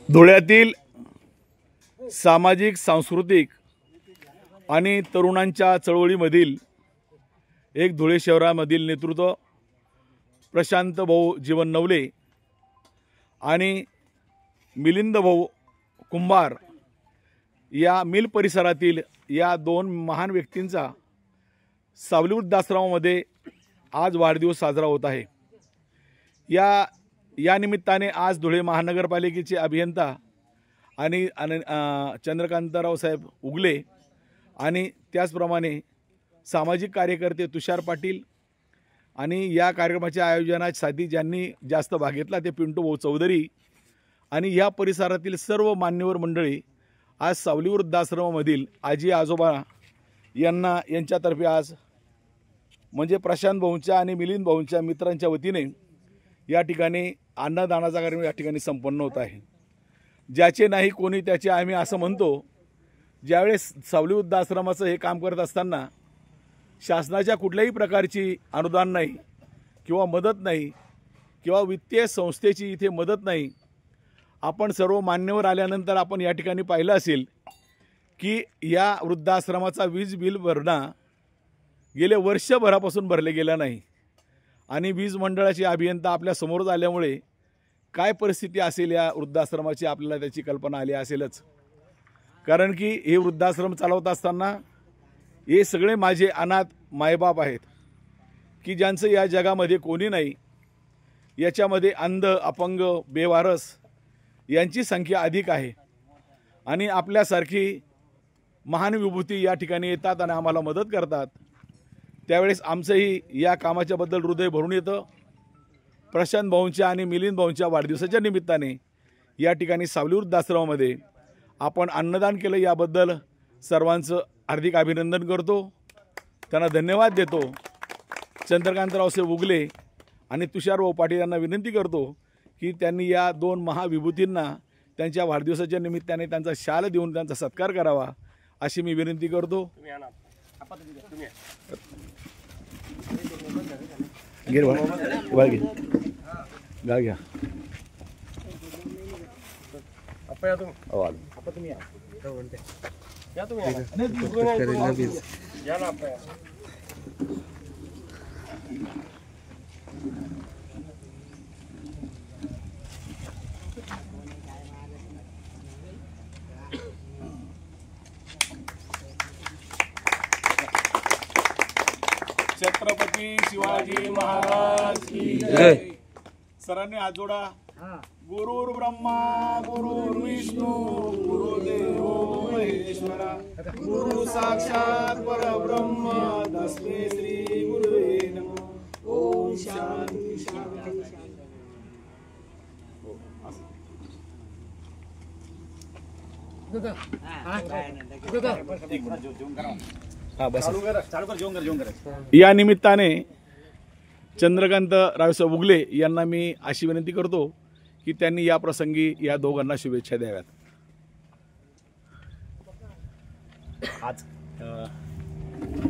धुळ्यातील सामाजिक सांस्कृतिक आणि तरुणांच्या चळवळीमधील एक धुळे शहरामधील नेतृत्व प्रशांत भाऊ जीवन नवले आणि मिलिंद भाऊ कुंभार या मिल परिसरातील या दोन महान व्यक्तींचा सावली वृद्धाश्रमामध्ये आज वाढदिवस साजरा होत आहे। या निमित्ताने आज धुळे महानगरपालिकेचे अभियंता आणि चंद्रकांतराव साहेब उगले आणि त्याचप्रमाणे सामाजिक कार्यकर्ते तुषार पाटील आणि या कार्यक्रमाच्या आयोजनासाठी ज्यांनी जास्त भाग घेतला ते पिंटू भाऊ चौधरी आणि या परिसरातील सर्व मान्यवर मंडळी आज सावली वृद्धाश्रमामधील आजी आजोबा यांच्यातर्फे आज म्हणजे प्रशांत भाऊंच्या आणि मिलिंद भाऊंच्या मित्रांच्या वतीने या ठिकाणी अन्नदानाचा कार्यक्रम या ठिकाणी संपन्न होत आहे। ज्याचे नाही कोणी त्याचे आम्ही असं म्हणतो। ज्यावेळेस सावली वृद्धाश्रमाचं हे काम करत असताना शासनाच्या कुठल्याही प्रकारची अनुदान नाही किंवा मदत नाही किंवा वित्तीय संस्थेची इथे मदत नाही। आपण सर्व मान्यवर आल्यानंतर आपण या ठिकाणी पाहिलं असेल की या वृद्धाश्रमाचा वीज बिल भरणा गेले वर्षभरापासून भरले गेला नाही आणि वीज मंडळाचे अभियंता आपल्या समोर आल्यामुळे काय परिस्थिती असेल या वृद्धाश्रमाची आपल्याला त्याची कल्पना आली असेलच। कारण की हे वृद्धाश्रम चालवत असताना हे सगळे माझे अनाथ मायबाप आहेत की ज्यांचं या जगामध्ये कोणी नाही। याच्यामध्ये अंध अपंग बेवारस यांची संख्या अधिक आहे आणि आपल्यासारखी महान विभूती या ठिकाणी येतात आणि आम्हाला मदत करतात। त्यावेळेस आमचंही या कामाच्याबद्दल हृदय भरून येतं। प्रशांत भाऊंच्या आणि मिलिंद भाऊंच्या वाढदिवसाच्या निमित्ताने या ठिकाणी सावली वृद्धाश्रमामध्ये आपण अन्नदान केलं याबद्दल सर्वांचं हार्दिक अभिनंदन करतो, त्यांना धन्यवाद देतो। चंद्रकांतराव साहेब उगले आणि तुषार भाऊ पाटील यांना विनंती करतो की त्यांनी या दोन महाविभूतींना त्यांच्या वाढदिवसाच्या निमित्ताने त्यांचा शाल देऊन त्यांचा सत्कार करावा अशी मी विनंती करतो। छत्रपती शिवाजी महाराज की जय। सरांनी हात जोडा। गुरुर् ब्रह्मा गुरुर्विष्णू गुरुदेवो महेश्वरा गुरु साक्षात परब्रह्म तस्मै श्री गुरुवे नमः। ओम शांती शांती। या निमित्ताने चंद्रकांत रावसाहेब उगले यांना मी अशी विनंती करतो की त्यांनी या प्रसंगी या दोघांना शुभेच्छा द्याव्यात। आज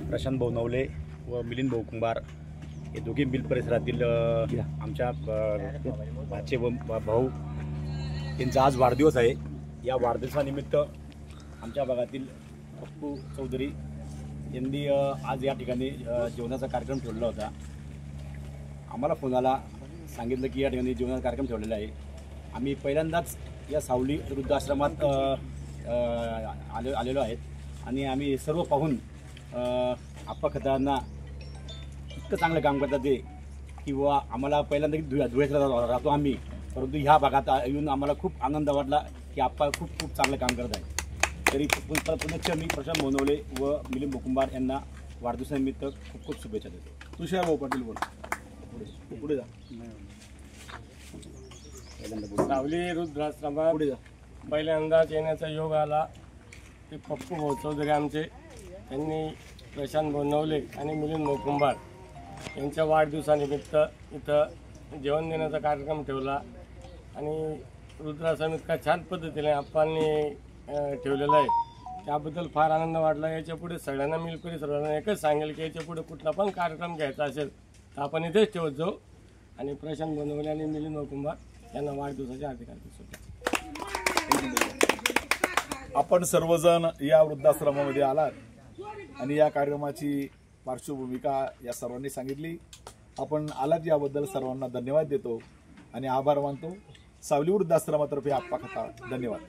प्रशांत भाऊ नवले व मिलिंद भाऊ कुंभार हे दोघे बिल परिसरातील आमच्या भाचे व भाऊ यांचा आज वाढदिवस आहे। या वाढदिवसानिमित्त आमच्या भागातील पप्पू चौधरी यांनी आज या ठिकाणी जेवणाचा कार्यक्रम ठेवलेला होता। आम्हाला फोन आला, सांगितलं की या ठिकाणी जेवणाचा कार्यक्रम ठेवलेला आहे। आम्ही पहिल्यांदाच या सावली वृद्धाश्रमात आलेलो आहेत आणि आम्ही सर्व पाहून आप्पा खतांना इतकं चांगलं काम करतात ते किंवा आम्हाला पहिल्यांदा धुळ्यात राहतो आम्ही, परंतु ह्या भागात येऊन आम्हाला खूप आनंद वाटला की आप्पा खूप खूप चांगलं काम करत आहे। तरी पुनश्च मी प्रशांत भाऊ नवले व मिलिंद भाऊ कुंभार यांना वाढदिवसानिमित्त खूप खूप शुभेच्छा देतो। तुषार भाऊ पाटील बोल पुढे जा। सावली वृद्धाश्रमात पुढे जा। पहिल्यांदाच येण्याचा योग आला ते पप्पू भाऊ चौधरी आमचे, त्यांनी प्रशांत भाऊ नवले आणि मिलिंद भाऊ कुंभार यांच्या वाढदिवसानिमित्त इथं जेवण देण्याचा कार्यक्रम ठेवला आणि वृद्धाश्रम इतका छान पद्धतीने आप्पांनी ठेवलेला आहे, त्याबद्दल फार आनंद वाटला। याच्या पुढे सगळ्यांना मिल परिसरांना एकच सांगेल की याच्या पुढे कुठला पण कार्यक्रम घ्यायचा असेल तर आपण इथेच ठेवत जाऊ आणि प्रशांत भाऊ नवले आणि मिलिंद भाऊ कुंभार यांना वाढदिवसाच्या हार्दिक शुभेच्छा। आपण सर्वजण या वृद्धाश्रमामध्ये आलात आणि या कार्यक्रमाची पार्श्वभूमिका या सर्वांनी सांगितली. आपण आलात याबद्दल सर्वांना धन्यवाद देतो आणि आभार मानतो. सावली वृद्धाश्रमातर्फे आप्पा खता धन्यवाद.